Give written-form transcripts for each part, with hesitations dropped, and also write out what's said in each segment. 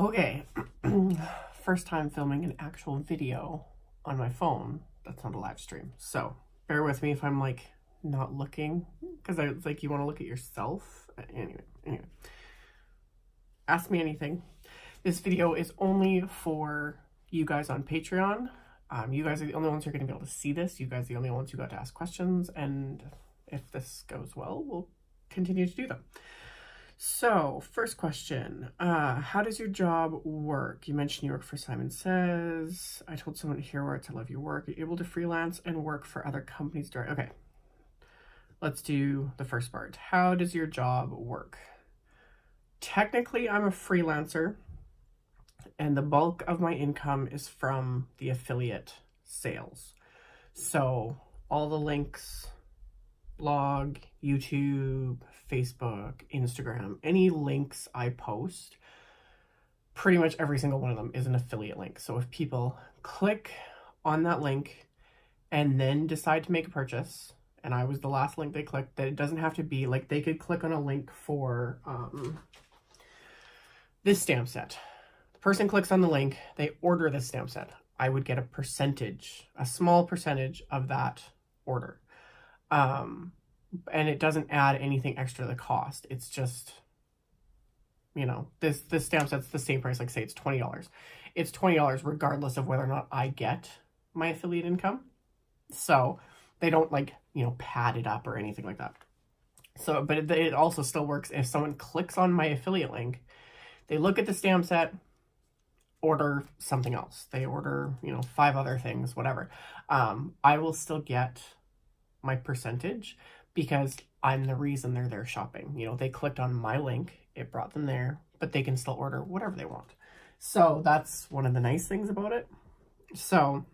Okay, first time filming an actual video on my phone. That's not a live stream. So bear with me if I'm like not looking, because it's like you want to look at yourself. Anyway, ask me anything. This video is only for you guys on Patreon. You guys are the only ones who are going to be able to see this. You guys are the only ones who got to ask questions, and if this goes well, we'll continue to do them. So, first question, how does your job work? You mentioned you work for Simon Says. I told someone here where to love your work. Are you able to freelance and work for other companies during? Okay, let's do the first part. How does your job work? Technically, I'm a freelancer, and the bulk of my income is from the affiliate sales. So, all the links, blog, YouTube, Facebook, Instagram, any links I post, pretty much every single one of them is an affiliate link. So if people click on that link and then decide to make a purchase, and I was the last link they clicked, that it doesn't have to be like they could click on a link for this stamp set. The person clicks on the link, they order this stamp set. I would get a percentage, a small percentage of that order. And it doesn't add anything extra to the cost. It's just, you know, this stamp set's the same price, like say it's $20. It's $20 regardless of whether or not I get my affiliate income. So they don't like, you know, pad it up or anything like that. So, but it also still works if someone clicks on my affiliate link, they look at the stamp set, order something else. They order, you know, 5 other things, whatever. I will still get my percentage, because I'm the reason they're there shopping. You know, they clicked on my link, it brought them there, but they can still order whatever they want. So that's one of the nice things about it. So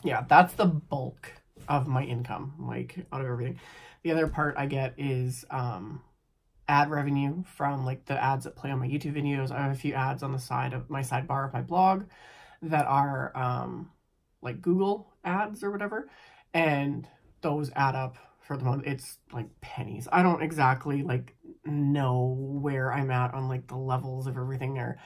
yeah, that's the bulk of my income, like out of everything. The other part I get is ad revenue from like the ads that play on my YouTube videos. I have a few ads on the side of my sidebar of my blog that are like Google ads or whatever, and those add up for the month. It's like pennies. I don't exactly like know where I'm at on like the levels of everything, or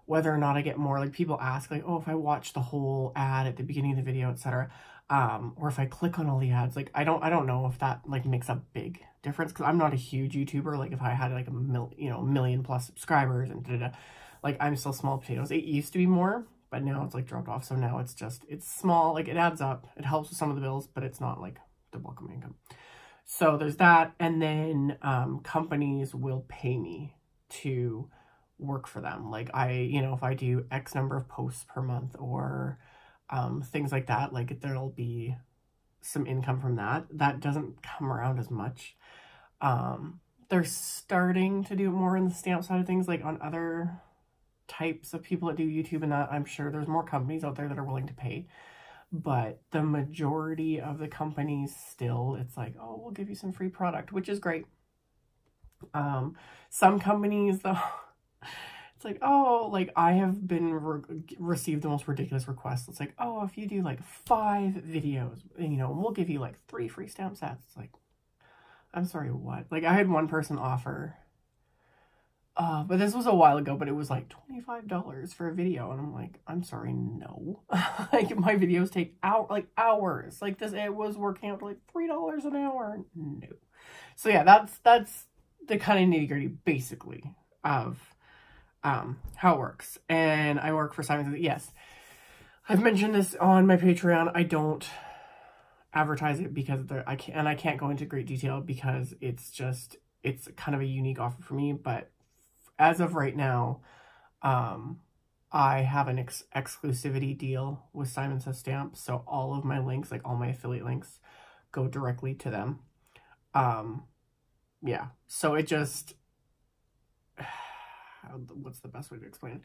whether or not I get more. Like people ask like, oh, if I watch the whole ad at the beginning of the video, etc., or if I click on all the ads, like I don't know if that like makes a big difference, because I'm not a huge YouTuber. Like if I had like a million plus subscribers and like I'm still small potatoes. It used to be more, but now it's like dropped off. So now it's small. Like it adds up. It helps with some of the bills, but it's not like the bulk of my income. So there's that. And then companies will pay me to work for them. Like if I do X number of posts per month or things like that, like there'll be some income from that. That doesn't come around as much. They're starting to do it more in the stamp side of things, like on other types of people that do YouTube and that. I'm sure there's more companies out there that are willing to pay. But the majority of the companies still, it's like, oh, we'll give you some free product, which is great. Some companies, though, it's like, oh, like I have been received the most ridiculous requests. It's like, oh, if you do like 5 videos, you know, we'll give you like 3 free stamp sets. It's like, I'm sorry, what? Like I had one person offer, but this was a while ago, but it was like $25 for a video. And I'm like, I'm sorry, no. Like my videos take hours. Like this, it was working out to like $3 an hour. No. So yeah, that's the kind of nitty gritty basically of how it works. And I work for Simon Says. Yes, I've mentioned this on my Patreon. I don't advertise it because I can't go into great detail because it's kind of a unique offer for me. But as of right now, I have an exclusivity deal with Simon Says Stamps. So all of my links, like all my affiliate links, go directly to them. Yeah, so it just, what's the best way to explain it?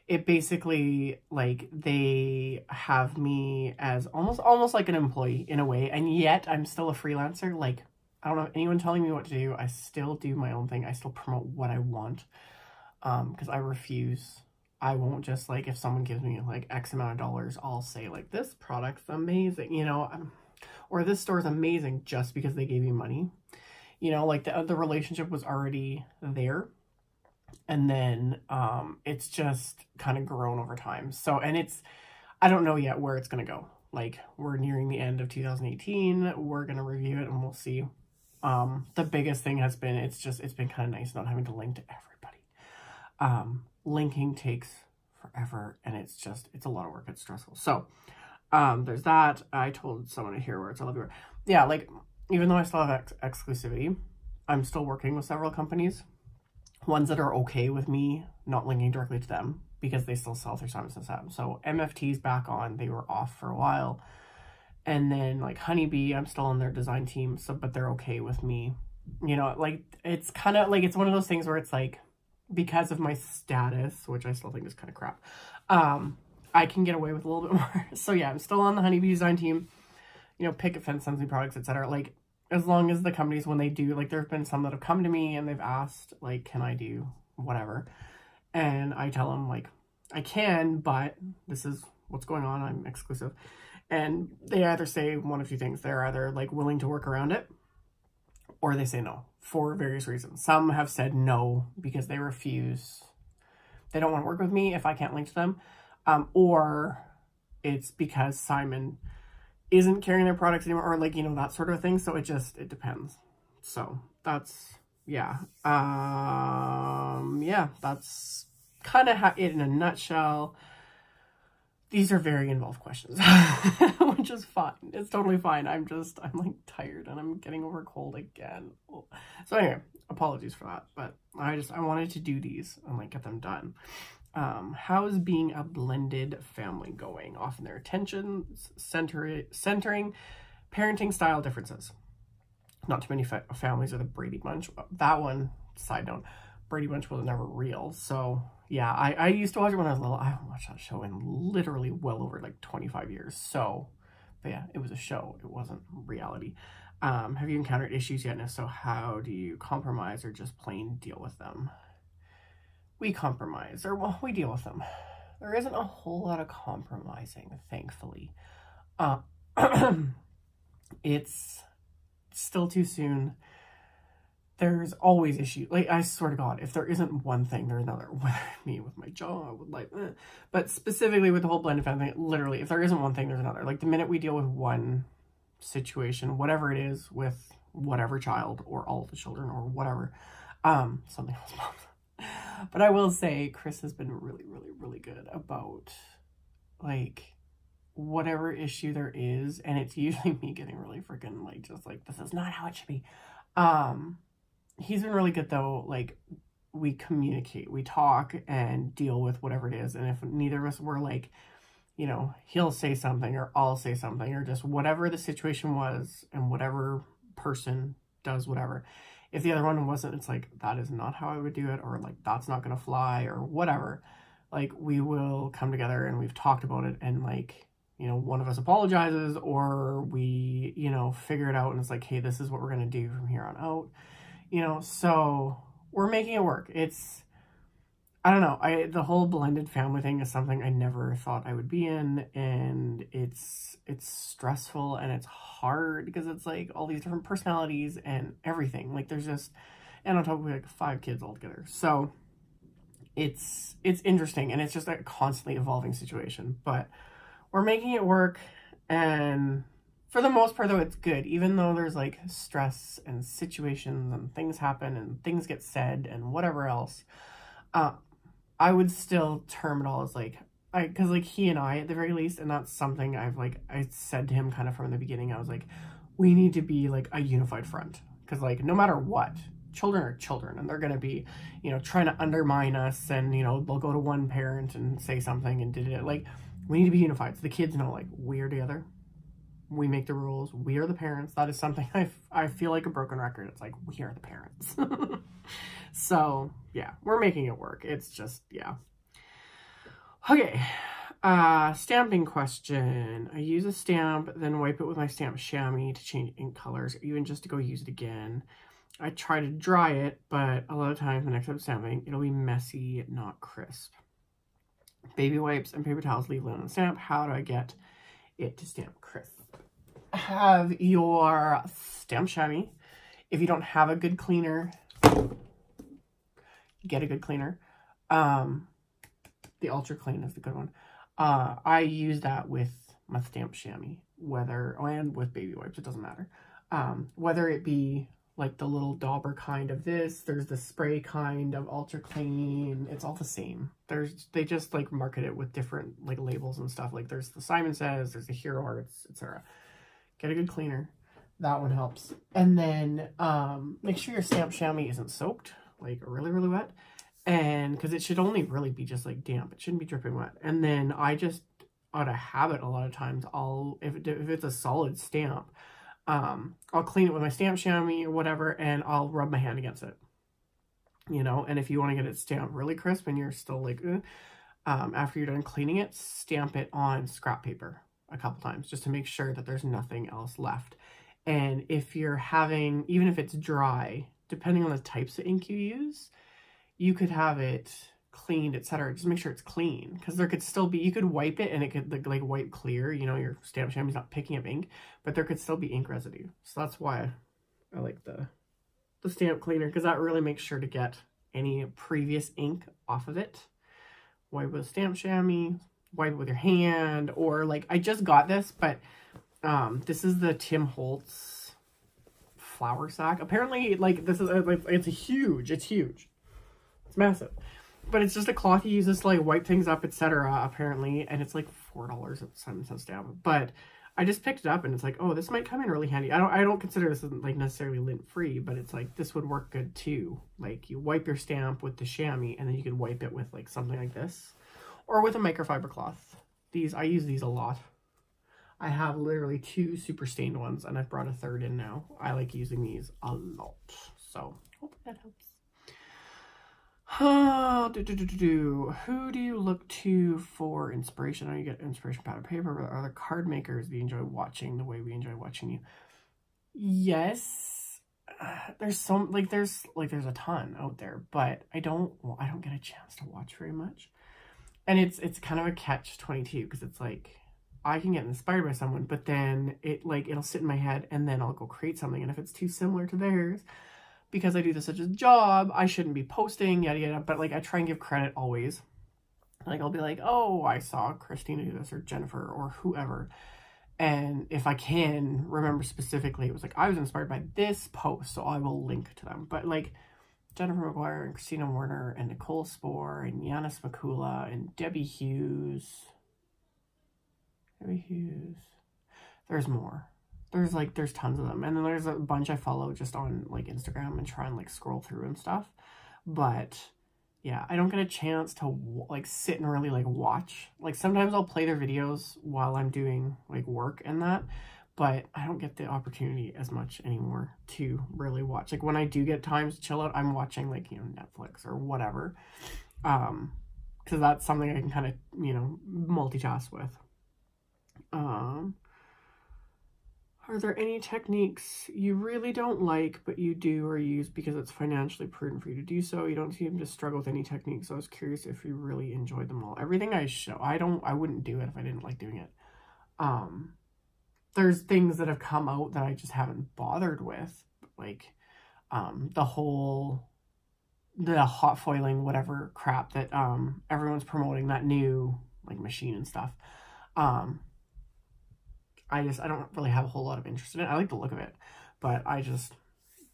It basically, like, they have me as almost like an employee in a way, and yet I'm still a freelancer. Like, I don't have anyone telling me what to do. I still do my own thing. I still promote what I want, because I refuse. I won't just, like, if someone gives me, like, X amount of dollars, I'll say, like, this product's amazing, you know, or this store's amazing just because they gave me money. You know, like, the relationship was already there. And then it's just kind of grown over time. So, and it's, I don't know yet where it's going to go. Like, we're nearing the end of 2018. We're going to review it and we'll see. The biggest thing has been, it's been kind of nice not having to link to everybody. Linking takes forever and it's a lot of work. It's stressful. So, there's that. I told someone to hear where it's all everywhere. Yeah, like, even though I still have exclusivity, I'm still working with several companies. Ones that are okay with me not linking directly to them because they still sell through Simon Says. So MFT's back on. They were off for a while. And then like Honeybee, I'm still on their design team. So, but they're okay with me. You know, like it's kind of like, it's one of those things where it's like, because of my status, which I still think is kind of crap, I can get away with a little bit more. So yeah, I'm still on the Honeybee design team. You know, Picket Fence sends me products, etc. Like, as long as the companies, when they do, like, there have been some that have come to me and they've asked, like, can I do whatever? And I tell them, like, I can, but this is what's going on. I'm exclusive. And they either say one of two things. They're either, like, willing to work around it, or they say no for various reasons. Some have said no because they refuse. They don't want to work with me if I can't link to them. Or it's because Simon isn't carrying their products anymore, or like, you know, that sort of thing. So it depends. So that's, yeah. Yeah, that's kind of it in a nutshell. These are very involved questions, which is fine. It's totally fine. I'm like tired and I'm getting over a cold again. So anyway, apologies for that, but I wanted to do these and like get them done. How's being a blended family going? Often their attention centering parenting style differences. Not too many families are the Brady Bunch. That one, side note, Brady Bunch was never real. So yeah, I used to watch it when I was little. I haven't watched that show in literally well over like 25 years. So, but yeah, it was a show. It wasn't reality. Have you encountered issues yet? And if so, how do you compromise or just plain deal with them? We compromise, or well, we deal with them. There isn't a whole lot of compromising, thankfully. It's still too soon. There's always issues. Like, I swear to God, if there isn't one thing, there's another. Me with my job, with like, but specifically with the whole blended family, literally, if there isn't one thing, there's another. Like, the minute we deal with one situation, whatever it is, with whatever child, or all of the children, or whatever, something else pops up. But I will say, Chris has been really, really, really good about, like, whatever issue there is, and it's usually me getting really freaking, like, just like, this is not how it should be. He's been really good, though. Like, we communicate, we talk, and deal with whatever it is, and if neither of us were, like, you know, he'll say something, or I'll say something, or just whatever the situation was, and whatever person does whatever. If the other one wasn't, it's like, that is not how I would do it, or like, that's not going to fly, or whatever. Like, we will come together and we've talked about it, and like, you know, one of us apologizes, or we, you know, figure it out, and it's like, hey, this is what we're going to do from here on out, you know, so we're making it work. It's, I don't know, the whole blended family thing is something I never thought I would be in, and it's stressful and it's hard because it's like all these different personalities and everything. Like, there's just, and on top of like 5 kids altogether. So it's interesting, and it's just a constantly evolving situation, but we're making it work. And for the most part, though, it's good, even though there's like stress and situations and things happen and things get said and whatever else. I would still term it all as like, because like he and I at the very least, and that's something I said to him kind of from the beginning. I was like, we need to be like a unified front, because like no matter what, children are children, and they're going to be, you know, trying to undermine us, and you know, they'll go to one parent and say something and did it. Like, we need to be unified, so the kids know, like, we are together, we make the rules, we are the parents. That is something I feel like a broken record. It's like, we are the parents. So yeah, we're making it work. It's just, yeah. Okay, stamping question. I use a stamp, then wipe it with my stamp shammy to change ink colors, or even just to go use it again. I try to dry it, but a lot of times when I start stamping, it'll be messy, not crisp. Baby wipes and paper towels leave lint on the stamp. How do I get it to stamp crisp? Have your stamp shammy. If you don't have a good cleaner, get a good cleaner. The Ultra Clean is the good one. I use that with my stamp chamois, and with baby wipes, it doesn't matter. Whether it be like the little dauber kind of this, there's the spray kind of Ultra Clean, it's all the same. They just like market it with different like labels and stuff. Like there's the Simon Says, there's the Hero Arts, etc. Get a good cleaner. That one helps. And then make sure your stamp chamois isn't soaked, like really, really wet. And because it should only really be just like damp, it shouldn't be dripping wet. And then I just, out of habit, a lot of times if it's a solid stamp, I'll clean it with my stamp chamois or whatever, and I'll rub my hand against it, you know. And if you want to get it stamped really crisp and you're still like after you're done cleaning it, stamp it on scrap paper a couple times just to make sure that there's nothing else left. And if you're having, even if it's dry, depending on the types of ink you use, you could have it cleaned, etc. Just make sure it's clean, because there could still be, you could wipe it and it could like wipe clear, you know, your stamp chamois is not picking up ink, but there could still be ink residue. So that's why I like the stamp cleaner, because that really makes sure to get any previous ink off of it. Wipe with stamp chamois, wipe it with your hand, or like I just got this, but this is the Tim Holtz flour sack. Apparently, like this is like it's huge. It's massive. But it's just a cloth you use this to like wipe things up, etc. apparently, and it's like $4.07 down. But I just picked it up and it's like, oh, this might come in really handy. I don't consider this like necessarily lint free, but it's like this would work good too. Like you wipe your stamp with the chamois and then you could wipe it with like something like this, or with a microfiber cloth. I use these a lot. I have literally 2 super stained ones and I've brought a third in now. I like using these a lot. So hope that helps. Who do you look to for inspiration? I know you get inspiration from paper, but are there card makers that you enjoy watching the way we enjoy watching you? Yes. There's a ton out there, but I don't get a chance to watch very much. And it's kind of a catch-22, because it's like I can get inspired by someone, but then it'll sit in my head and then I'll go create something, and if it's too similar to theirs, because I do this as a job, I shouldn't be posting, yada yada, but like I try and give credit always. Like I'll be like, oh, I saw Christina do this, or Jennifer, or whoever. And if I can remember specifically, it was like, I was inspired by this post, so I will link to them. But like Jennifer McGuire and Christina Warner and Nicole Spohr and Yanis Makula and Debbie Hughes. There's more. There's tons of them. And then there's a bunch I follow just on like Instagram and try and like scroll through and stuff. But yeah, I don't get a chance to like sit and really like watch. Like sometimes I'll play their videos while I'm doing like work and that, but I don't get the opportunity as much anymore to really watch. Like when I do get time to chill out, I'm watching like, you know, Netflix or whatever. Because that's something I can kind of, you know, multitask with. Are there any techniques you really don't like, but you do or use because it's financially prudent for you to do so? You don't seem to struggle with any techniques. So I was curious if you really enjoyed them all. Everything I show, I wouldn't do it if I didn't like doing it. There's things that have come out that I just haven't bothered with, like the hot foiling, whatever crap that everyone's promoting, that new like machine and stuff. I don't really have a whole lot of interest in it. I like the look of it, but I just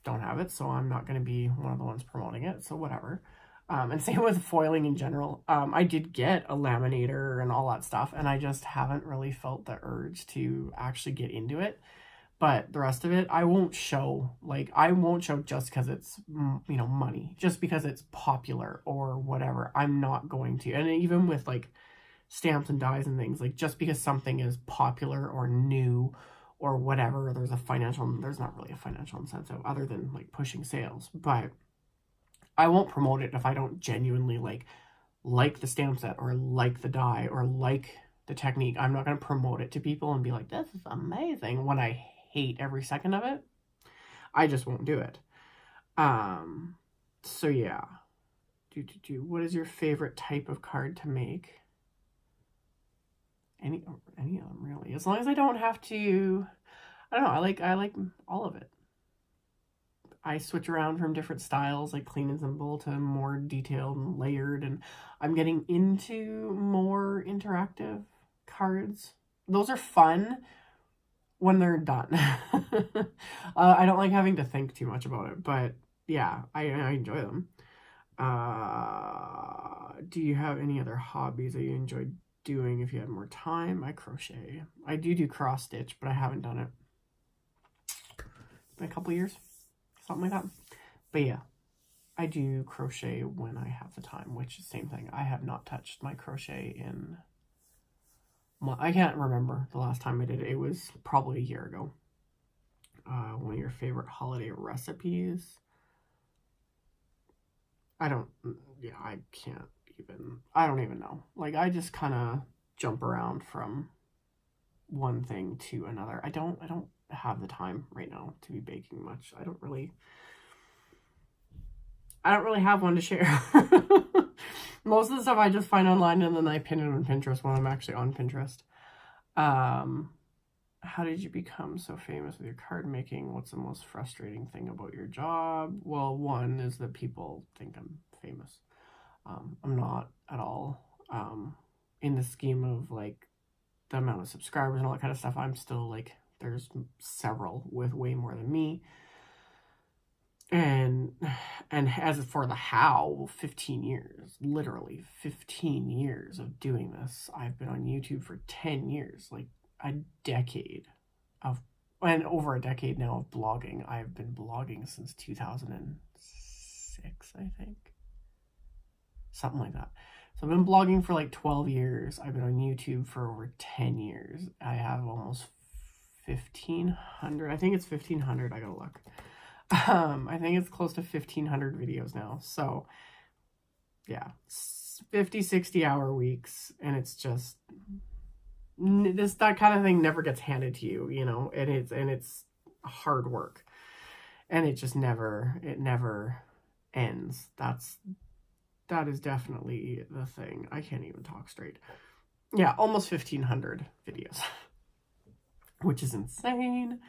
don't have it, so I'm not going to be one of the ones promoting it, so whatever. And same with foiling in general. I did get a laminator and all that stuff, and I just haven't really felt the urge to actually get into it. But the rest of it, I won't show. Like, I won't show just because it's, you know, money. Just because it's popular or whatever. I'm not going to. And even with, like, stamps and dies and things, like just because something is popular or new or whatever, there's not really a financial incentive other than like pushing sales, but I won't promote it if I don't genuinely like the stamp set or like the die or like the technique. I'm not going to promote it to people and be like, this is amazing, when I hate every second of it. I just won't do it. So yeah. What is your favorite type of card to make? Any of them, really. As long as I don't have to, I don't know, I like all of it. I switch around from different styles, like clean and simple to more detailed and layered, and I'm getting into more interactive cards. Those are fun when they're done. I don't like having to think too much about it, but yeah, I enjoy them. Do you have any other hobbies that you enjoy doing if you had more time? I crochet. I do cross stitch, but I haven't done it. It's been a couple years, something like that. But yeah, I do crochet when I have the time, which is the same thing. I have not touched my crochet in... I can't remember the last time I did it. It was probably a year ago. One of your favorite holiday recipes? I don't even know. Like, I just kind of jump around from one thing to another. I don't have the time right now to be baking much. I don't really have one to share. Most of the stuff I just find online and then I pin it on Pinterest when I'm actually on Pinterest. How did you become so famous with your card making? What's the most frustrating thing about your job? Well, one is that people think I'm famous. I'm not at all. In the scheme of like the amount of subscribers and all that kind of stuff, I'm still like, there's several with way more than me. And as for the how, 15 years, literally 15 years of doing this. I've been on YouTube for 10 years, like a decade of, and over a decade now of blogging. I've been blogging since 2006, I think. Something like that. So I've been blogging for like 12 years. I've been on YouTube for over 10 years. I have almost 1,500. I think it's 1,500. I gotta look. I think it's close to 1,500 videos now. So yeah, 50, 60 hour weeks. And it's just, that kind of thing never gets handed to you, you know, and it's hard work and it just never ends. That is definitely the thing. I can't even talk straight. Yeah, almost 1,500 videos, which is insane.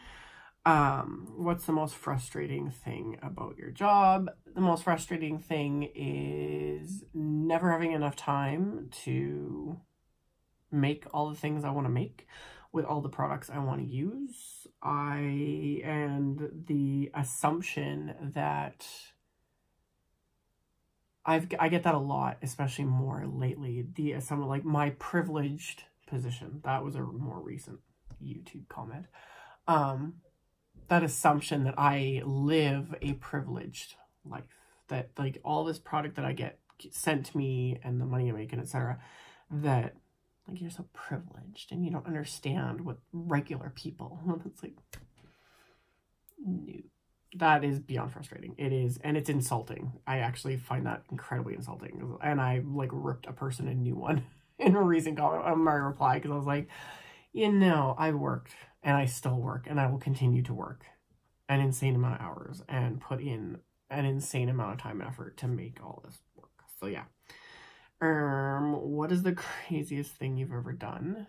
What's the most frustrating thing about your job? The most frustrating thing is never having enough time to make all the things I want to make with all the products I want to use. And the assumption that I get that a lot, especially more lately. Some like my privileged position. That was a more recent YouTube comment. That assumption that I live a privileged life, that like all this product that I get sent to me and the money I make and etc., that like you're so privileged and you don't understand what regular people. It's like, no, that is beyond frustrating. It is, and it's insulting. I actually find that incredibly insulting. And I like ripped a person a new one in a recent comment on my reply because I was like, you know, I worked and I still work and I will continue to work an insane amount of hours and put in an insane amount of time and effort to make all this work. So yeah. What is the craziest thing you've ever done?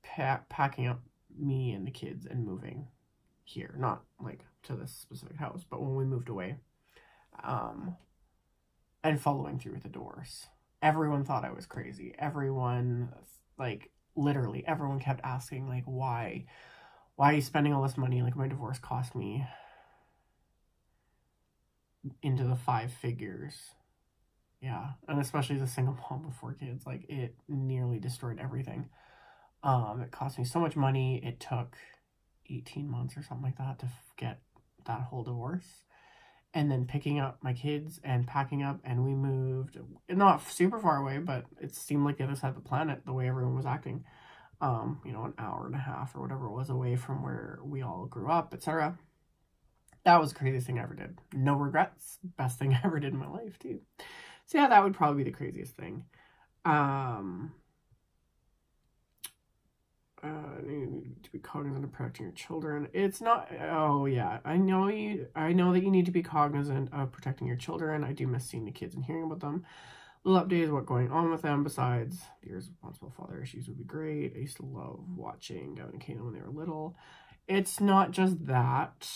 Packing up me and the kids and moving here. Not like to this specific house, but when we moved away. And following through with the divorce. Everyone thought I was crazy. Everyone, like, literally, everyone kept asking, like, why are you spending all this money? Like, my divorce cost me into the 5 figures. Yeah, and especially as a single mom with 4 kids, like, it nearly destroyed everything. It cost me so much money. It took 18 months or something like that to get that whole divorce. And then picking up my kids and packing up, and we moved, not super far away, but it seemed like the other side of the planet, the way everyone was acting. You know, an hour and a half or whatever it was away from where we all grew up, etc. That was the craziest thing I ever did. No regrets. Best thing I ever did in my life, too. So yeah, that would probably be the craziest thing. Need to be cognizant of protecting your children. It's not, oh yeah, I know that you need to be cognizant of protecting your children. I do miss seeing the kids and hearing about them. Little updates, what's going on with them besides the irresponsible father issues would be great. I used to love watching Gavin and Kayla when they were little. it's not just that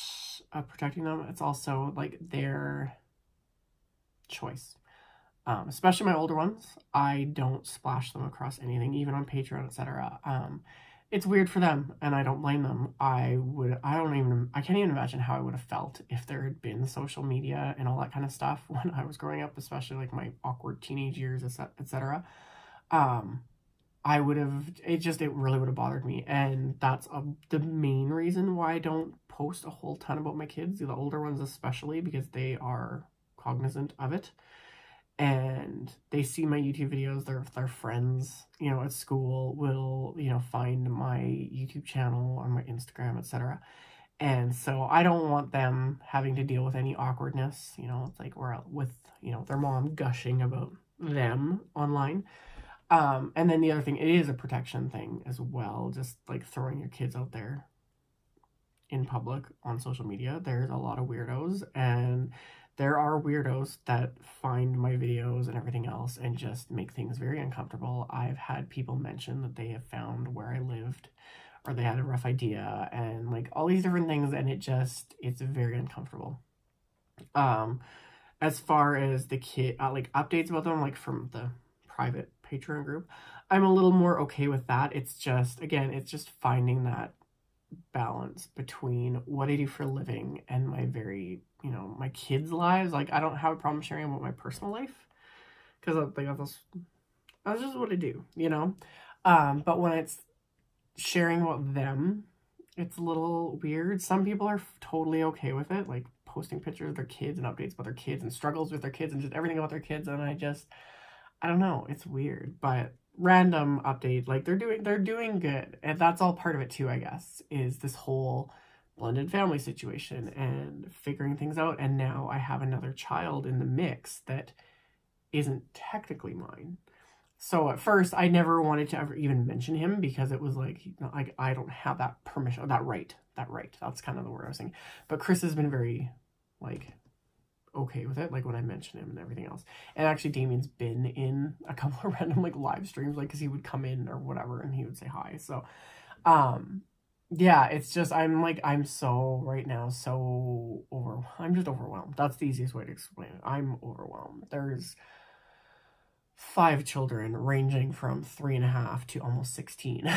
protecting them, it's also like their choice. Especially my older ones, I don't splash them across anything, even on Patreon, etc. It's weird for them, and I don't blame them. I can't even imagine how I would have felt if there had been social media and all that kind of stuff when I was growing up, especially like my awkward teenage years, etc. I would have, it really would have bothered me. And that's the main reason why I don't post a whole ton about my kids, the older ones especially, because they are cognizant of it. And they see my YouTube videos, their friends, you know, at school will, you know, find my YouTube channel or my Instagram, etc. And so I don't want them having to deal with any awkwardness, you know, it's like we're out with, you know, their mom gushing about them online. And then the other thing, it is a protection thing as well, just like throwing your kids out there in public on social media. There's a lot of weirdos, and there are weirdos that find my videos and everything else and just make things very uncomfortable. I've had people mention that they have found where I lived, or they had a rough idea, and like all these different things, and it's very uncomfortable. As far as the kid, like updates about them, like from the private Patreon group, I'm a little more okay with that. It's just, again, it's just finding that balance between what I do for a living and my you know, my kids' lives. Like, I don't have a problem sharing about my personal life, because that's just what I do, you know? But when it's sharing about them, it's a little weird. Some people are totally okay with it, like posting pictures of their kids and updates about their kids and struggles with their kids and just everything about their kids, and I don't know, it's weird. But random update, like they're doing good, and that's all part of it too, I guess, is this whole blended family situation and figuring things out. And now I have another child in the mix that isn't technically mine. So at first I never wanted to ever even mention him, because it was like, you know, I don't have that permission, that right, that's kind of the word I was saying. But Chris has been very like okay with it, like when I mention him and everything else. And actually Damien's been in a couple of random like live streams, like because he would come in or whatever and he would say hi. So yeah, it's just I'm so right now I'm just overwhelmed. That's the easiest way to explain it. I'm overwhelmed. There's 5 children ranging from 3.5 to almost 16.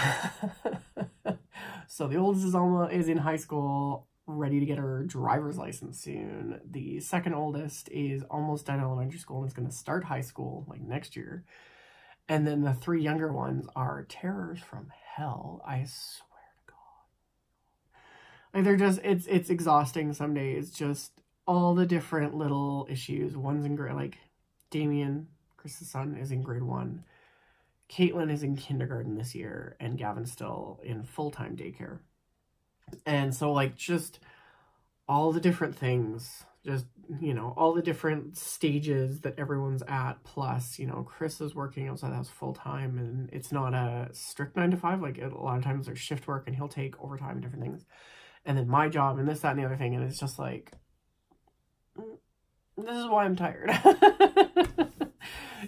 So the oldest is in high school, ready to get her driver's license soon. The second oldest is almost done elementary school and is going to start high school like next year. And then the 3 younger ones are terrors from hell. I swear to God. Like they're just, it's exhausting some days. Just all the different little issues. One's in grade, like Damien, Chris's son, is in grade 1. Caitlin is in kindergarten this year, and Gavin's still in full-time daycare. And so like just all the different things, just, you know, all the different stages that everyone's at, plus, you know, Chris is working outside the house full-time, and it's not a strict 9 to 5. Like a lot of times there's shift work and he'll take overtime and different things. And then my job and this, that, and the other thing. And it's just like, this is why I'm tired.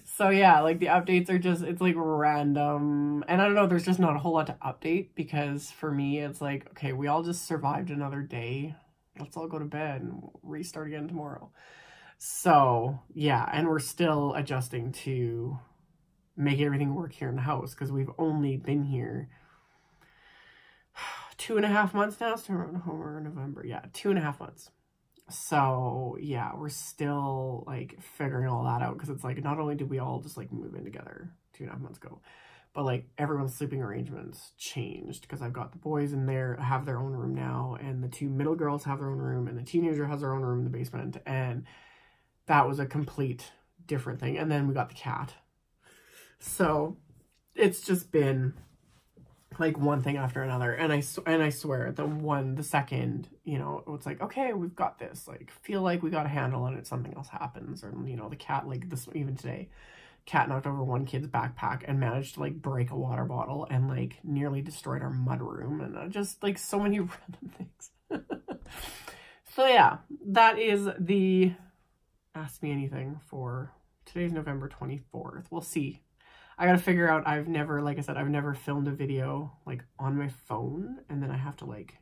So yeah, like the updates are just, it's like random. And I don't know, there's just not a whole lot to update, because for me, it's like, okay, we all just survived another day. Let's all go to bed and restart again tomorrow. So yeah, and we're still adjusting to make everything work here in the house, because we've only been here 2.5 months now. So we're in November. Yeah, 2.5 months. So yeah, we're still like figuring all that out, because it's like not only did we all just like move in together 2.5 months ago, but like everyone's sleeping arrangements changed, because I've got the boys in there have their own room now, and the 2 middle girls have their own room, and the teenager has their own room in the basement, and that was a complete different thing. And then we got the cat. So it's just been like one thing after another, and I swear the second, you know, it's like, okay, we've got this, like feel like we got a handle on it, something else happens. Or, you know, the cat, like this, even today, cat knocked over one kid's backpack and managed to like break a water bottle and like nearly destroyed our mud room, and just like so many random things. So yeah, that is the Ask Me Anything for today's November 24th. We'll see. I gotta figure out, like I said, I've never filmed a video like on my phone, and then I have to like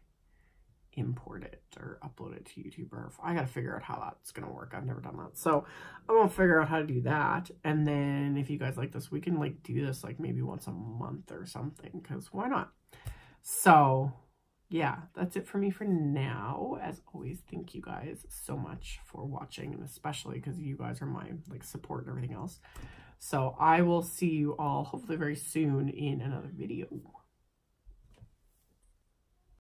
import it or upload it to YouTube, or I gotta figure out how that's gonna work. I've never done that, so I'm gonna figure out how to do that. And then if you guys like this, we can like do this like maybe once a month or something, because why not? So yeah, that's it for me for now. As always, thank you guys so much for watching, and especially because you guys are my like support and everything else. So I will see you all hopefully very soon in another video.